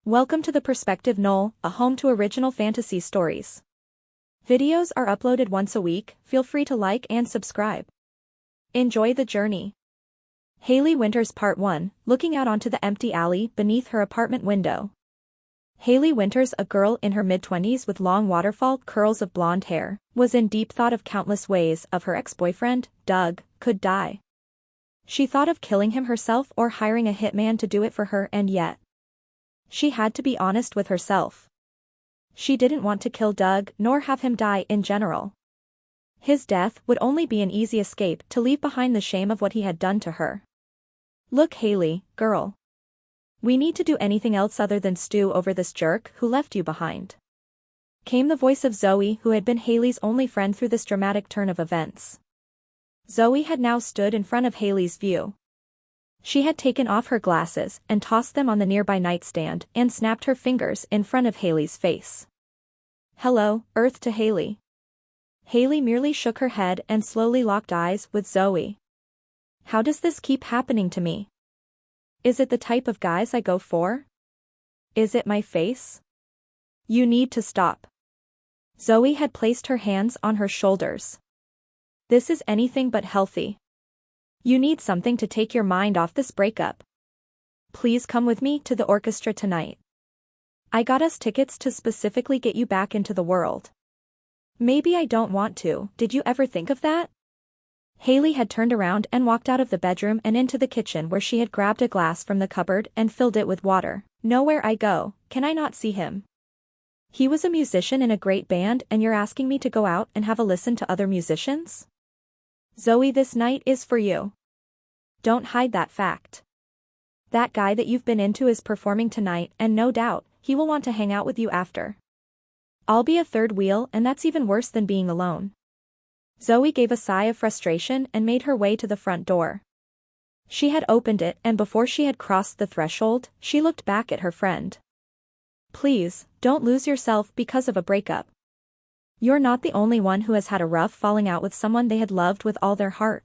Welcome to the Perspective Knoll, a home to original fantasy stories. Videos are uploaded once a week, feel free to like and subscribe. Enjoy the journey. Hayley Winters Part 1, looking out onto the empty alley beneath her apartment window. Hayley Winters, a girl in her mid-20s with long waterfall curls of blonde hair, was in deep thought of countless ways of her ex-boyfriend, Doug, could die. She thought of killing him herself or hiring a hitman to do it for her, and yet she had to be honest with herself. She didn't want to kill Doug nor have him die in general. His death would only be an easy escape to leave behind the shame of what he had done to her. Look, Hayley, girl. We need to do anything else other than stew over this jerk who left you behind. Came the voice of Zoe, who had been Hayley's only friend through this dramatic turn of events. Zoe had now stood in front of Hayley's view. She had taken off her glasses and tossed them on the nearby nightstand and snapped her fingers in front of Hayley's face. Hello, Earth, to Hayley. Hayley merely shook her head and slowly locked eyes with Zoe. How does this keep happening to me? Is it the type of guys I go for? Is it my face? You need to stop. Zoe had placed her hands on her shoulders. This is anything but healthy. You need something to take your mind off this breakup. Please come with me to the orchestra tonight. I got us tickets to specifically get you back into the world. Maybe I don't want to, did you ever think of that? Hayley had turned around and walked out of the bedroom and into the kitchen, where she had grabbed a glass from the cupboard and filled it with water. Nowhere I go, can I not see him? He was a musician in a great band, and you're asking me to go out and have a listen to other musicians? Zoe, this night is for you. Don't hide that fact. That guy that you've been into is performing tonight, and no doubt, he will want to hang out with you after. I'll be a third wheel, and that's even worse than being alone. Zoe gave a sigh of frustration and made her way to the front door. She had opened it, and before she had crossed the threshold, she looked back at her friend. Please, don't lose yourself because of a breakup. You're not the only one who has had a rough falling out with someone they had loved with all their heart.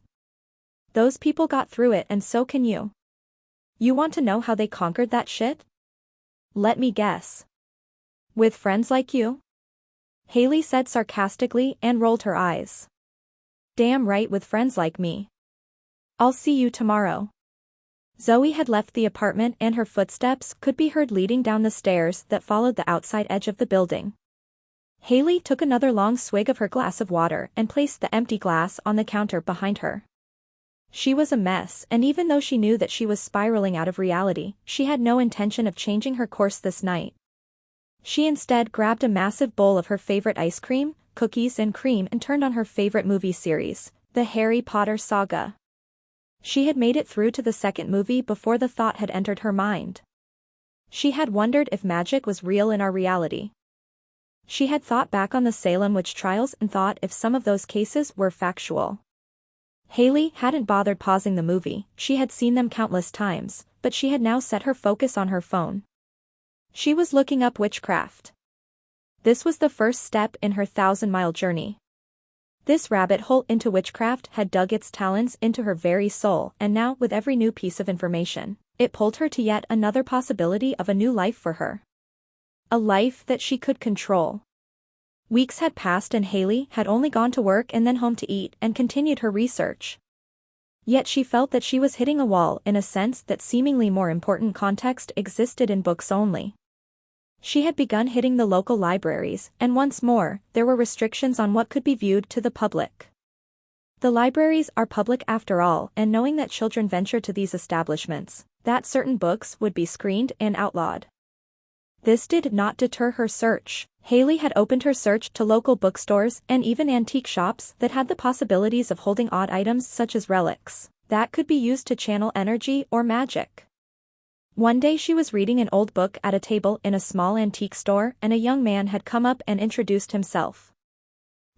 Those people got through it, and so can you. You want to know how they conquered that shit? Let me guess. With friends like you? Hayley said sarcastically and rolled her eyes. Damn right, with friends like me. I'll see you tomorrow. Zoe had left the apartment, and her footsteps could be heard leading down the stairs that followed the outside edge of the building. Hayley took another long swig of her glass of water and placed the empty glass on the counter behind her. She was a mess, and even though she knew that she was spiraling out of reality, she had no intention of changing her course this night. She instead grabbed a massive bowl of her favorite ice cream, cookies and cream, and turned on her favorite movie series, the Harry Potter saga. She had made it through to the second movie before the thought had entered her mind. She had wondered if magic was real in our reality. She had thought back on the Salem witch trials and thought if some of those cases were factual. Hayley hadn't bothered pausing the movie, she had seen them countless times, but she had now set her focus on her phone. She was looking up witchcraft. This was the first step in her 1,000-mile journey. This rabbit hole into witchcraft had dug its talons into her very soul, and now, with every new piece of information, it pulled her to yet another possibility of a new life for her. A life that she could control. Weeks had passed, and Hayley had only gone to work and then home to eat and continued her research. Yet she felt that she was hitting a wall, in a sense that seemingly more important context existed in books only. She had begun hitting the local libraries, and once more, there were restrictions on what could be viewed to the public. The libraries are public after all, and knowing that children venture to these establishments, that certain books would be screened and outlawed. This did not deter her search. Hayley had opened her search to local bookstores and even antique shops that had the possibilities of holding odd items such as relics that could be used to channel energy or magic. One day she was reading an old book at a table in a small antique store, and a young man had come up and introduced himself.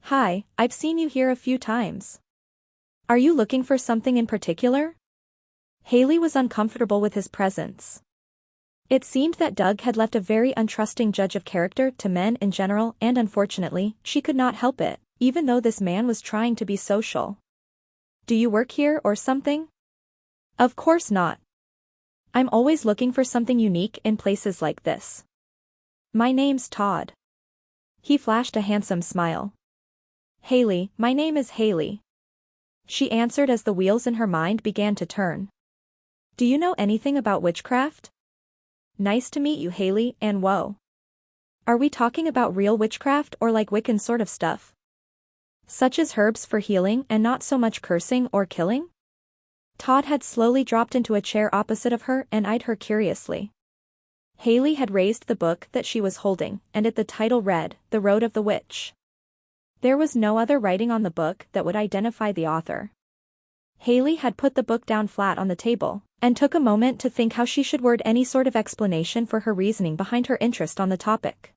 Hi, I've seen you here a few times. Are you looking for something in particular? Hayley was uncomfortable with his presence. It seemed that Doug had left a very untrusting judge of character to men in general, and unfortunately, she could not help it, even though this man was trying to be social. Do you work here or something? Of course not. I'm always looking for something unique in places like this. My name's Todd. He flashed a handsome smile. Hayley, my name is Hayley. She answered as the wheels in her mind began to turn. Do you know anything about witchcraft? Nice to meet you, Hayley, and whoa. Are we talking about real witchcraft or like Wiccan sort of stuff? Such as herbs for healing and not so much cursing or killing? Todd had slowly dropped into a chair opposite of her and eyed her curiously. Hayley had raised the book that she was holding, and the title read, The Road of the Witch. There was no other writing on the book that would identify the author. Hayley had put the book down flat on the table, and took a moment to think how she should word any sort of explanation for her reasoning behind her interest on the topic.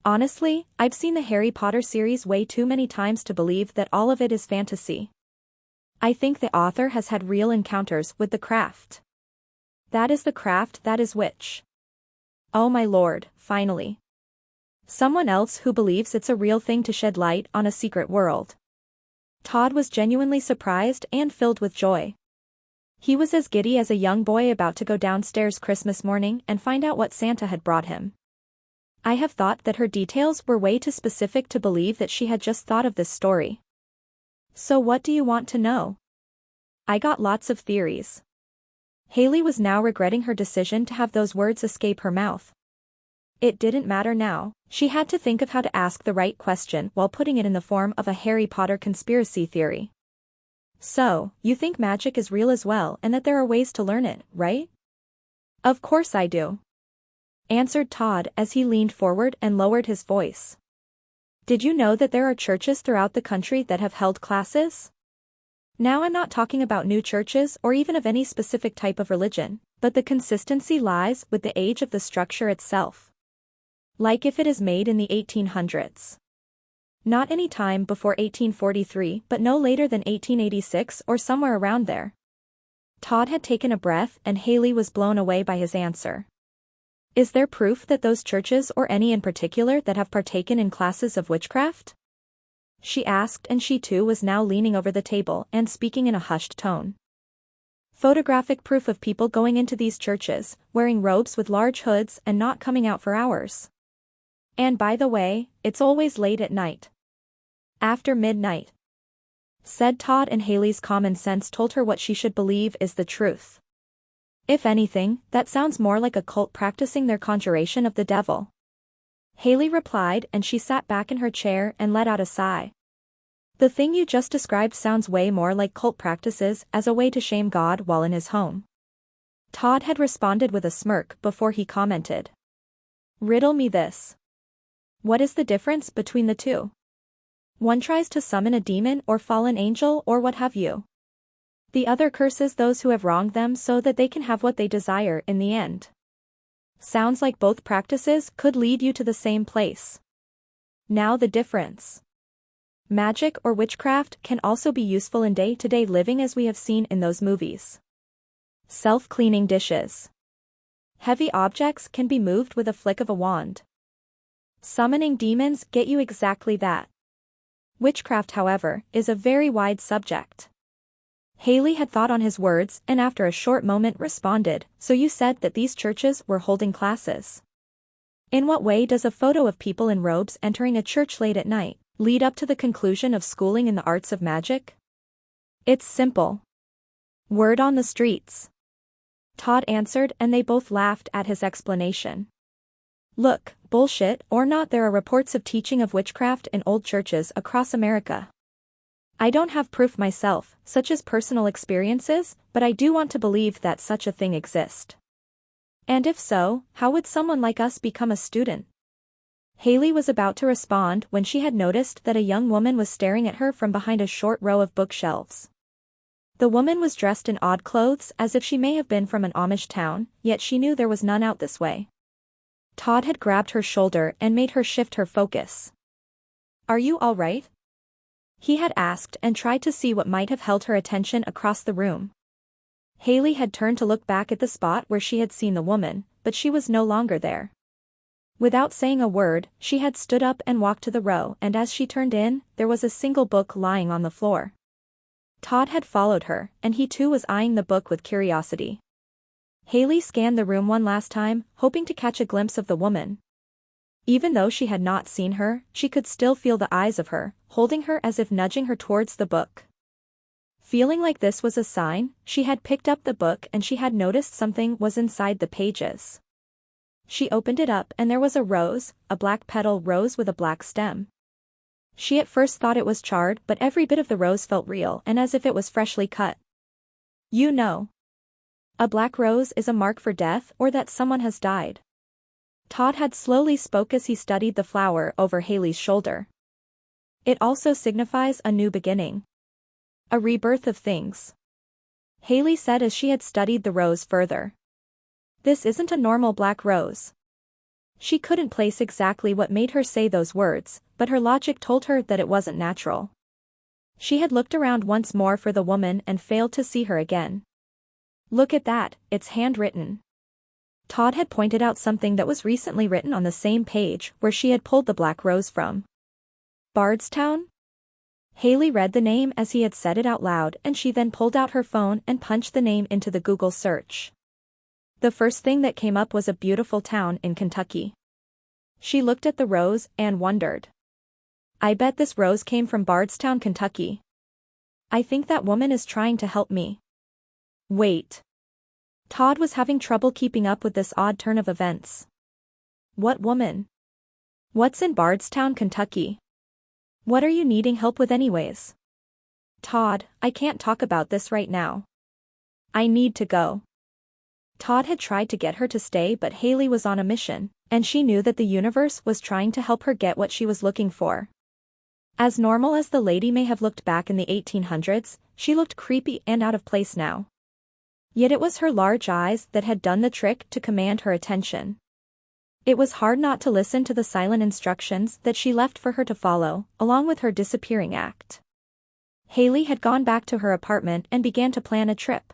Honestly, I've seen the Harry Potter series way too many times to believe that all of it is fantasy. I think the author has had real encounters with the craft. That is the craft that is witch. Oh my lord, finally. Someone else who believes it's a real thing to shed light on a secret world. Todd was genuinely surprised and filled with joy. He was as giddy as a young boy about to go downstairs Christmas morning and find out what Santa had brought him. I have thought that her details were way too specific to believe that she had just thought of this story. So what do you want to know? I got lots of theories. Hayley was now regretting her decision to have those words escape her mouth. It didn't matter now, she had to think of how to ask the right question while putting it in the form of a Harry Potter conspiracy theory. So, you think magic is real as well and that there are ways to learn it, right? Of course I do. Answered Todd as he leaned forward and lowered his voice. Did you know that there are churches throughout the country that have held classes? Now I'm not talking about new churches or even of any specific type of religion, but the consistency lies with the age of the structure itself. Like if it is made in the 1800s. Not any time before 1843 but no later than 1886 or somewhere around there. Todd had taken a breath and Hayley was blown away by his answer. Is there proof that those churches or any in particular that have partaken in classes of witchcraft? She asked, and she too was now leaning over the table and speaking in a hushed tone. Photographic proof of people going into these churches, wearing robes with large hoods and not coming out for hours. And by the way, it's always late at night. After midnight. Said Todd, and Hayley's common sense told her what she should believe is the truth. If anything, that sounds more like a cult practicing their conjuration of the devil. Hayley replied, and she sat back in her chair and let out a sigh. The thing you just described sounds way more like cult practices as a way to shame God while in his home. Todd had responded with a smirk before he commented. Riddle me this. What is the difference between the two? One tries to summon a demon or fallen angel or what have you. The other curses those who have wronged them so that they can have what they desire in the end. Sounds like both practices could lead you to the same place. Now the difference. Magic or witchcraft can also be useful in day-to-day living as we have seen in those movies. Self-cleaning dishes. Heavy objects can be moved with a flick of a wand. Summoning demons get you exactly that. Witchcraft, however, is a very wide subject. Hayley had thought on his words and after a short moment responded, so you said that these churches were holding classes. In what way does a photo of people in robes entering a church late at night lead up to the conclusion of schooling in the arts of magic? It's simple. Word on the streets. Todd answered, and they both laughed at his explanation. Look, bullshit or not, there are reports of teaching of witchcraft in old churches across America. I don't have proof myself, such as personal experiences, but I do want to believe that such a thing exists. And if so, how would someone like us become a student? Hayley was about to respond when she had noticed that a young woman was staring at her from behind a short row of bookshelves. The woman was dressed in odd clothes as if she may have been from an Amish town, yet she knew there was none out this way. Todd had grabbed her shoulder and made her shift her focus. Are you all right? He had asked and tried to see what might have held her attention across the room. Hayley had turned to look back at the spot where she had seen the woman, but she was no longer there. Without saying a word, she had stood up and walked to the row, and as she turned in, there was a single book lying on the floor. Todd had followed her, and he too was eyeing the book with curiosity. Hayley scanned the room one last time, hoping to catch a glimpse of the woman. Even though she had not seen her, she could still feel the eyes of her, holding her as if nudging her towards the book. Feeling like this was a sign, she had picked up the book and she had noticed something was inside the pages. She opened it up and there was a rose, a black petal rose with a black stem. She at first thought it was charred, but every bit of the rose felt real and as if it was freshly cut. You know. A black rose is a mark for death or that someone has died. Todd had slowly spoke as he studied the flower over Hayley's shoulder. It also signifies a new beginning. A rebirth of things. Hayley said as she had studied the rose further. This isn't a normal black rose. She couldn't place exactly what made her say those words, but her logic told her that it wasn't natural. She had looked around once more for the woman and failed to see her again. Look at that, it's handwritten. Todd had pointed out something that was recently written on the same page where she had pulled the black rose from. Bardstown? Hayley read the name as he had said it out loud and she then pulled out her phone and punched the name into the Google search. The first thing that came up was a beautiful town in Kentucky. She looked at the rose and wondered. I bet this rose came from Bardstown, Kentucky. I think that woman is trying to help me. Wait. Todd was having trouble keeping up with this odd turn of events. What woman? What's in Bardstown, Kentucky? What are you needing help with anyways? Todd, I can't talk about this right now. I need to go. Todd had tried to get her to stay but Hayley was on a mission, and she knew that the universe was trying to help her get what she was looking for. As normal as the lady may have looked back in the 1800s, she looked creepy and out of place now. Yet it was her large eyes that had done the trick to command her attention. It was hard not to listen to the silent instructions that she left for her to follow, along with her disappearing act. Hayley had gone back to her apartment and began to plan a trip.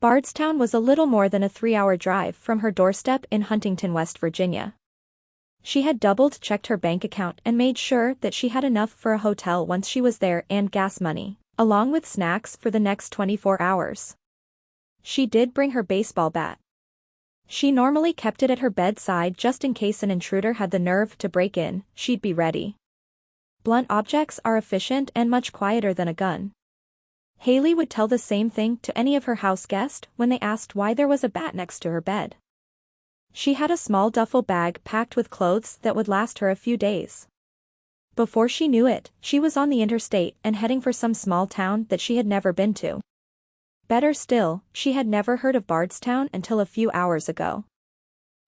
Bardstown was a little more than a 3-hour drive from her doorstep in Huntington, West Virginia. She had double-checked her bank account and made sure that she had enough for a hotel once she was there and gas money, along with snacks for the next 24 hours. She did bring her baseball bat. She normally kept it at her bedside just in case an intruder had the nerve to break in, she'd be ready. Blunt objects are efficient and much quieter than a gun. Hayley would tell the same thing to any of her house guests when they asked why there was a bat next to her bed. She had a small duffel bag packed with clothes that would last her a few days. Before she knew it, she was on the interstate and heading for some small town that she had never been to. Better still, she had never heard of Bardstown until a few hours ago.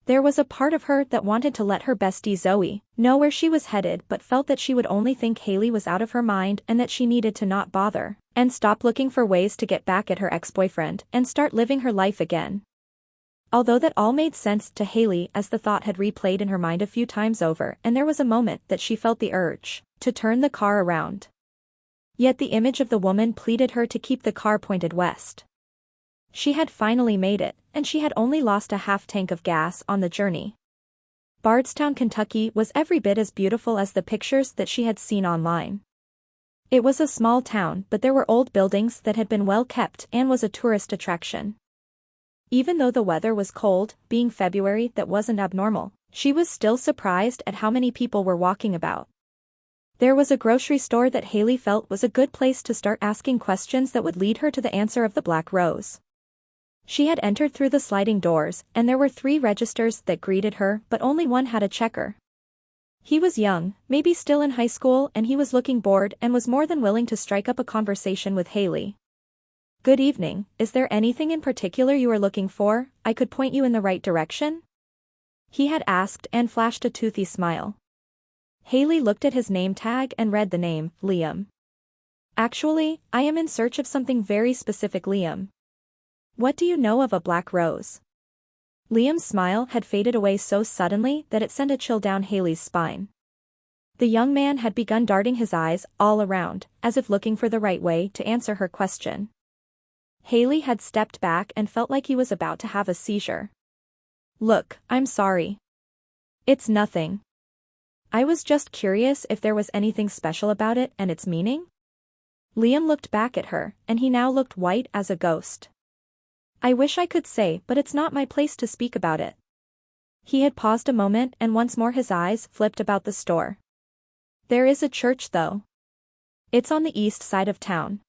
There was a part of her that wanted to let her bestie Zoe know where she was headed but felt that she would only think Hayley was out of her mind and that she needed to not bother, and stop looking for ways to get back at her ex-boyfriend and start living her life again. Although that all made sense to Hayley as the thought had replayed in her mind a few times over and there was a moment that she felt the urge to turn the car around. Yet the image of the woman pleaded her to keep the car pointed west. She had finally made it, and she had only lost a half tank of gas on the journey. Bardstown, Kentucky was every bit as beautiful as the pictures that she had seen online. It was a small town but there were old buildings that had been well kept and was a tourist attraction. Even though the weather was cold, being February that wasn't abnormal, she was still surprised at how many people were walking about. There was a grocery store that Hayley felt was a good place to start asking questions that would lead her to the answer of the black rose. She had entered through the sliding doors, and there were 3 registers that greeted her but only one had a checker. He was young, maybe still in high school and he was looking bored and was more than willing to strike up a conversation with Hayley. Good evening, is there anything in particular you are looking for? I could point you in the right direction? He had asked and flashed a toothy smile. Hayley looked at his name tag and read the name, Liam. Actually, I am in search of something very specific, Liam. What do you know of a black rose? Liam's smile had faded away so suddenly that it sent a chill down Hayley's spine. The young man had begun darting his eyes all around, as if looking for the right way to answer her question. Hayley had stepped back and felt like he was about to have a seizure. Look, I'm sorry. It's nothing. I was just curious if there was anything special about it and its meaning? Liam looked back at her, and he now looked white as a ghost. I wish I could say, but it's not my place to speak about it. He had paused a moment and once more his eyes flipped about the store. There is a church though. It's on the east side of town.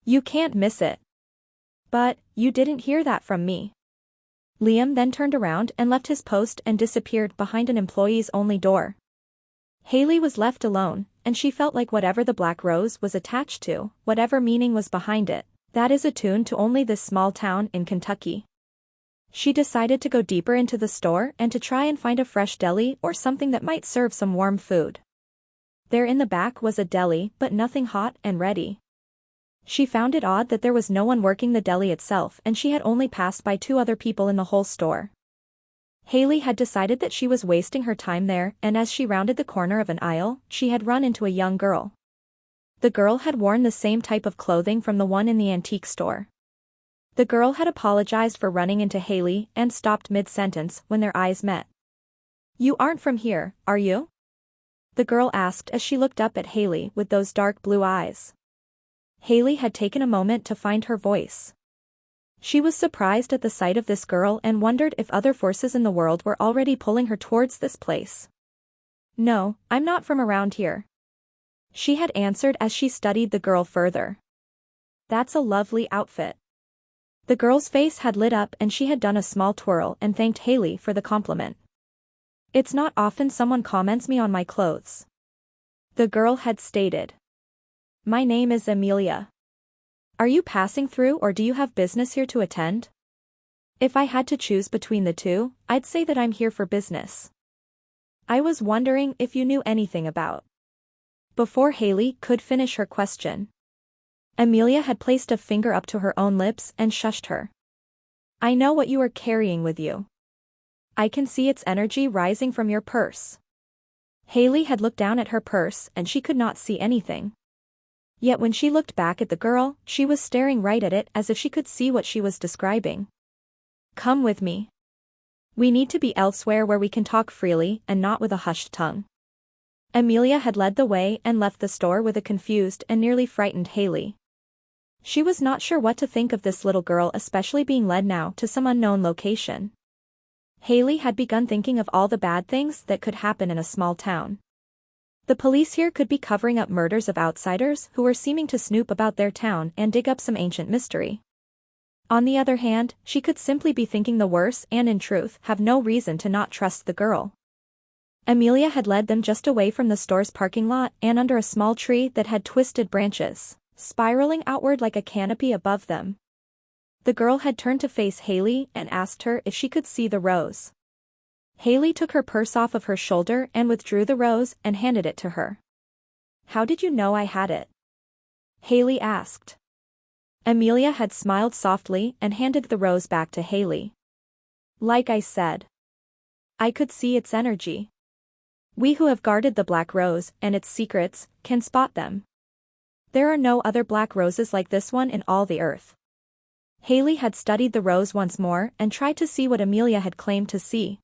You can't miss it. But, you didn't hear that from me. Liam then turned around and left his post and disappeared behind an employees-only door. Hayley was left alone, and she felt like whatever the black rose was attached to, whatever meaning was behind it, that is attuned to only this small town in Kentucky. She decided to go deeper into the store and to try and find a fresh deli or something that might serve some warm food. There in the back was a deli, but nothing hot and ready. She found it odd that there was no one working the deli itself and she had only passed by 2 other people in the whole store. Hayley had decided that she was wasting her time there, and as she rounded the corner of an aisle, she had run into a young girl. The girl had worn the same type of clothing from the one in the antique store. The girl had apologized for running into Hayley and stopped mid-sentence when their eyes met. "You aren't from here, are you?" the girl asked as she looked up at Hayley with those dark blue eyes. Hayley had taken a moment to find her voice. She was surprised at the sight of this girl and wondered if other forces in the world were already pulling her towards this place. "No, I'm not from around here," she had answered as she studied the girl further. "That's a lovely outfit." The girl's face had lit up and she had done a small twirl and thanked Hayley for the compliment. "It's not often someone comments me on my clothes," the girl had stated. "My name is Amelia. Are you passing through or do you have business here to attend?" "If I had to choose between the two, I'd say that I'm here for business." "I was wondering if you knew anything about." Before Hayley could finish her question, Amelia had placed a finger up to her own lips and shushed her. "I know what you are carrying with you. I can see its energy rising from your purse." Hayley had looked down at her purse and she could not see anything. Yet when she looked back at the girl, she was staring right at it as if she could see what she was describing. "Come with me. We need to be elsewhere where we can talk freely and not with a hushed tongue." Amelia had led the way and left the store with a confused and nearly frightened Hayley. She was not sure what to think of this little girl, especially being led now to some unknown location. Hayley had begun thinking of all the bad things that could happen in a small town. The police here could be covering up murders of outsiders who were seeming to snoop about their town and dig up some ancient mystery. On the other hand, she could simply be thinking the worst and in truth have no reason to not trust the girl. Amelia had led them just away from the store's parking lot and under a small tree that had twisted branches, spiraling outward like a canopy above them. The girl had turned to face Hayley and asked her if she could see the rose. Hayley took her purse off of her shoulder and withdrew the rose and handed it to her. "How did you know I had it?" Hayley asked. Amelia had smiled softly and handed the rose back to Hayley. "Like I said, I could see its energy. We who have guarded the black rose and its secrets can spot them. There are no other black roses like this one in all the earth." Hayley had studied the rose once more and tried to see what Amelia had claimed to see.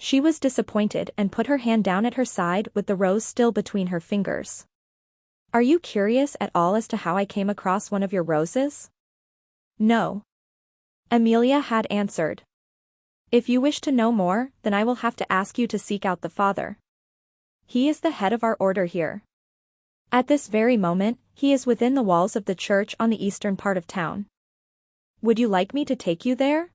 She was disappointed and put her hand down at her side with the rose still between her fingers. "Are you curious at all as to how I came across one of your roses?" "No," Amelia had answered. "If you wish to know more, then I will have to ask you to seek out the Father. He is the head of our order here. At this very moment, he is within the walls of the church on the eastern part of town. Would you like me to take you there?"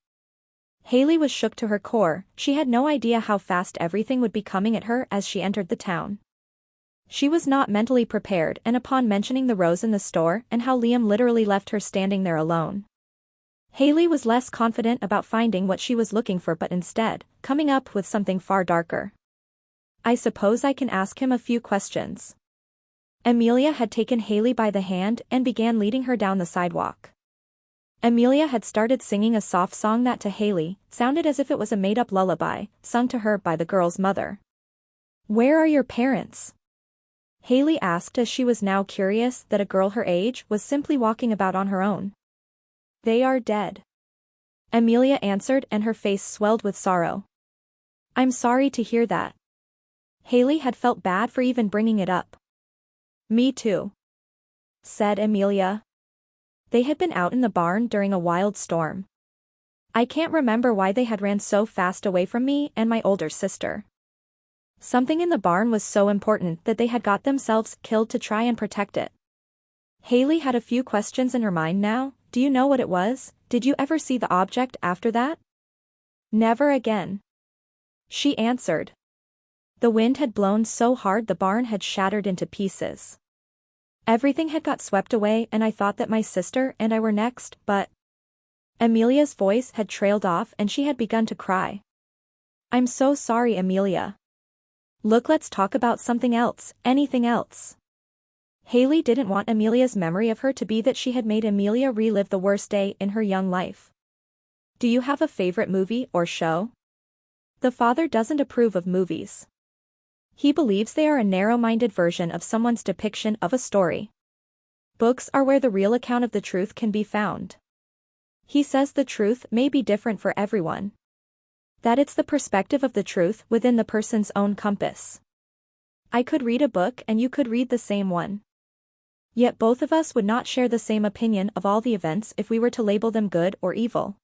Hayley was shook to her core. She had no idea how fast everything would be coming at her as she entered the town. She was not mentally prepared, and upon mentioning the rose in the store and how Liam literally left her standing there alone, Hayley was less confident about finding what she was looking for, but instead, coming up with something far darker. "I suppose I can ask him a few questions." Amelia had taken Hayley by the hand and began leading her down the sidewalk. Amelia had started singing a soft song that to Hayley sounded as if it was a made-up lullaby, sung to her by the girl's mother. "Where are your parents?" Hayley asked as she was now curious that a girl her age was simply walking about on her own. "They are dead," Amelia answered, and her face swelled with sorrow. "I'm sorry to hear that." Hayley had felt bad for even bringing it up. "Me too," said Amelia. They had been out in the barn during a wild storm. I can't remember why they had ran so fast away from me and my older sister. Something in the barn was so important that they had got themselves killed to try and protect it. Hayley had a few questions in her mind now. Do you know what it was? Did you ever see the object after that? Never again. She answered. The wind had blown so hard the barn had shattered into pieces. Everything had got swept away and I thought that my sister and I were next, but... Amelia's voice had trailed off and she had begun to cry. I'm so sorry, Amelia. Look, let's talk about something else, anything else. Hayley didn't want Amelia's memory of her to be that she had made Amelia relive the worst day in her young life. Do you have a favorite movie or show? The father doesn't approve of movies. He believes they are a narrow-minded version of someone's depiction of a story. Books are where the real account of the truth can be found. He says the truth may be different for everyone. That it's the perspective of the truth within the person's own compass. I could read a book and you could read the same one. Yet both of us would not share the same opinion of all the events if we were to label them good or evil.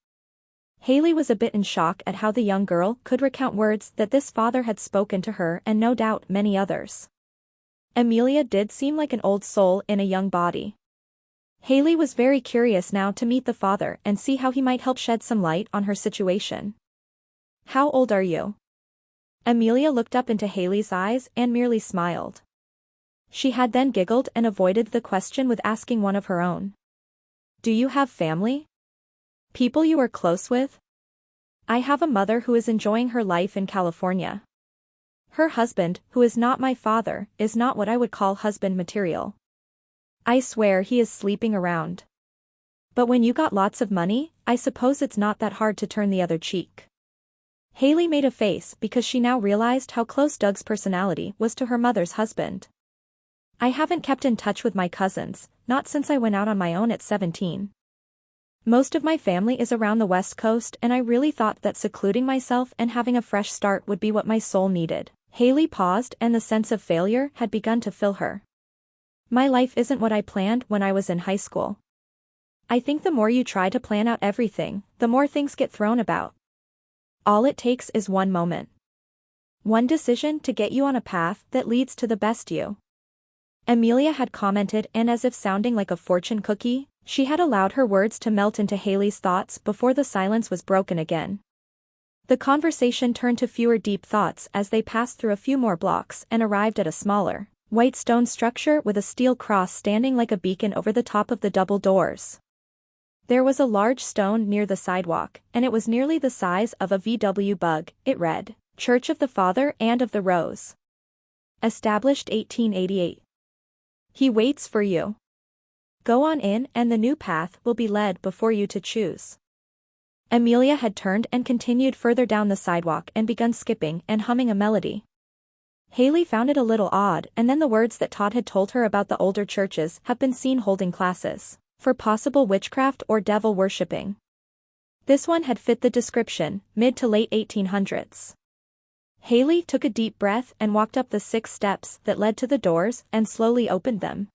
Hayley was a bit in shock at how the young girl could recount words that this father had spoken to her and no doubt many others. Amelia did seem like an old soul in a young body. Hayley was very curious now to meet the father and see how he might help shed some light on her situation. How old are you? Amelia looked up into Hayley's eyes and merely smiled. She had then giggled and avoided the question with asking one of her own. Do you have family? People you are close with? I have a mother who is enjoying her life in California. Her husband, who is not my father, is not what I would call husband material. I swear he is sleeping around. But when you got lots of money, I suppose it's not that hard to turn the other cheek. Hayley made a face because she now realized how close Doug's personality was to her mother's husband. I haven't kept in touch with my cousins, not since I went out on my own at 17. Most of my family is around the West Coast and I really thought that secluding myself and having a fresh start would be what my soul needed. Hayley paused and the sense of failure had begun to fill her. My life isn't what I planned when I was in high school. I think the more you try to plan out everything, the more things get thrown about. All it takes is one moment. One decision to get you on a path that leads to the best you. Amelia had commented, and as if sounding like a fortune cookie, she had allowed her words to melt into Hayley's thoughts before the silence was broken again. The conversation turned to fewer deep thoughts as they passed through a few more blocks and arrived at a smaller, white stone structure with a steel cross standing like a beacon over the top of the double doors. There was a large stone near the sidewalk, and it was nearly the size of a VW bug. It read, Church of the Father and of the Rose. Established 1888. He waits for you. Go on in and the new path will be led before you to choose. Amelia had turned and continued further down the sidewalk and begun skipping and humming a melody. Hayley found it a little odd, and then the words that Todd had told her about the older churches have been seen holding classes for possible witchcraft or devil worshipping. This one had fit the description, mid to late 1800s. Hayley took a deep breath and walked up the 6 steps that led to the doors and slowly opened them.